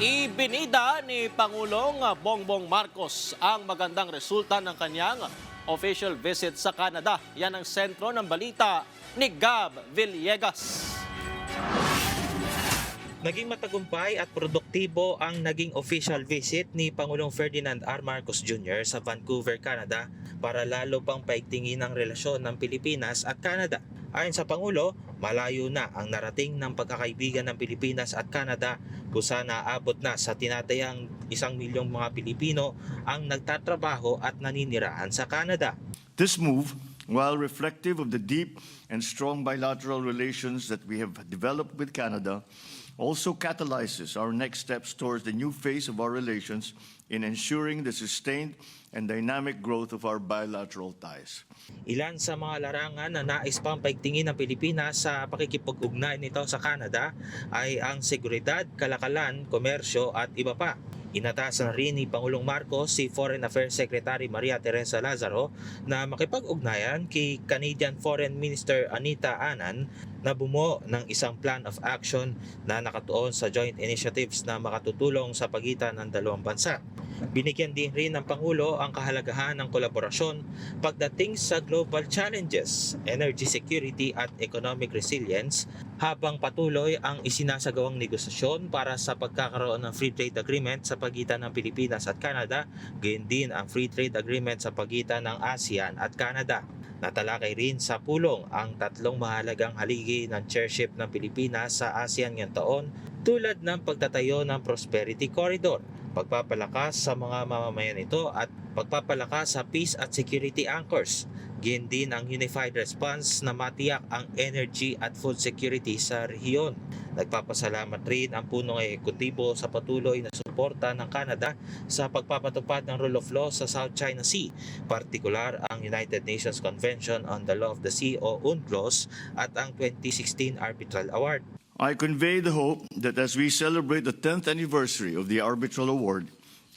Ibinida ni Pangulong Bongbong Marcos ang magandang resulta ng kanyang official visit sa Canada. Yan ang sentro ng balita ni Gab Villegas. Naging matagumpay at produktibo ang naging official visit ni Pangulong Ferdinand R. Marcos Jr. sa Vancouver, Canada para lalo pang paigtingin ang relasyon ng Pilipinas at Canada. Ayon sa Pangulo, malayo na ang narating ng pagkakaibigan ng Pilipinas at Canada kung saan naabot na sa tinatayang 1 milyong mga Pilipino ang nagtatrabaho at naniniraan sa Canada. This move, while reflective of the deep and strong bilateral relations that we have developed with Canada, also catalyzes our next steps towards the new phase of our relations in ensuring the sustained and dynamic growth of our bilateral ties. Ilan sa mga larangan na nais pang paigtingin ng Pilipinas sa pakikipag-ugnay nito sa Canada ay ang seguridad, kalakalan, komersyo at iba pa. Inatasan rin ni Pangulong Marcos si Foreign Affairs Secretary Maria Teresa Lazaro na makipag-ugnayan kay Canadian Foreign Minister Anita Anand na bumuo ng isang plan of action na nakatuon sa joint initiatives na makatutulong sa pagitan ng dalawang bansa. Binigyan din rin ng Pangulo ang kahalagahan ng kolaborasyon pagdating sa global challenges, energy security at economic resilience habang patuloy ang isinasagawang negosasyon para sa pagkakaroon ng free trade agreement sa pagitan ng Pilipinas at Canada, gayon din ang free trade agreement sa pagitan ng ASEAN at Canada. Natalakay rin sa pulong ang tatlong mahalagang haligi ng chairship ng Pilipinas sa ASEAN ngayong taon tulad ng pagtatayo ng Prosperity Corridor, pagpapalakas sa mga mamamayan nito at pagpapalakas sa peace at security anchors. Gin din ang unified response na matiyak ang energy at food security sa rehiyon. Nagpapasalamat rin ang punong ehekutibo sa patuloy na suporta ng Canada sa pagpapatupad ng rule of law sa South China Sea, partikular ang United Nations Convention on the Law of the Sea o UNCLOS at ang 2016 Arbitral Award. I convey the hope that as we celebrate the 10th anniversary of the Arbitral Award,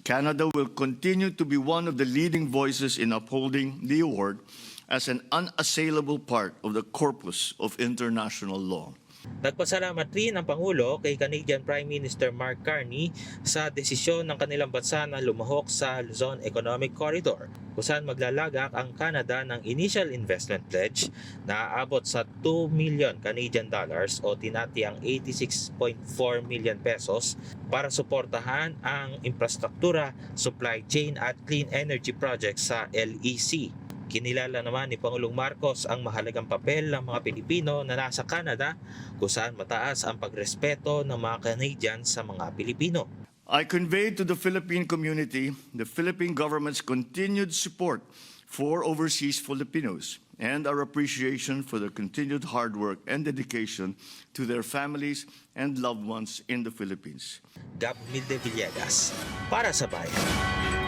Canada will continue to be one of the leading voices in upholding the award as an unassailable part of the corpus of international law. Nagpasalamat rin ang Pangulo kay Canadian Prime Minister Mark Carney sa desisyon ng kanilang bansa na lumahok sa Luzon Economic Corridor, kung saan maglalagak ang Canada ng initial investment pledge na aabot sa 2 million Canadian dollars o tinatayang 86.4 million pesos para suportahan ang infrastruktura, supply chain at clean energy projects sa LEC. Kinilala naman ni Pangulong Marcos ang mahalagang papel ng mga Pilipino na nasa Canada kung saan mataas ang pagrespeto ng mga Canadian sa mga Pilipino. I convey to the Philippine community the Philippine government's continued support for overseas Filipinos and our appreciation for their continued hard work and dedication to their families and loved ones in the Philippines. Gab Villegas para sa Bayan.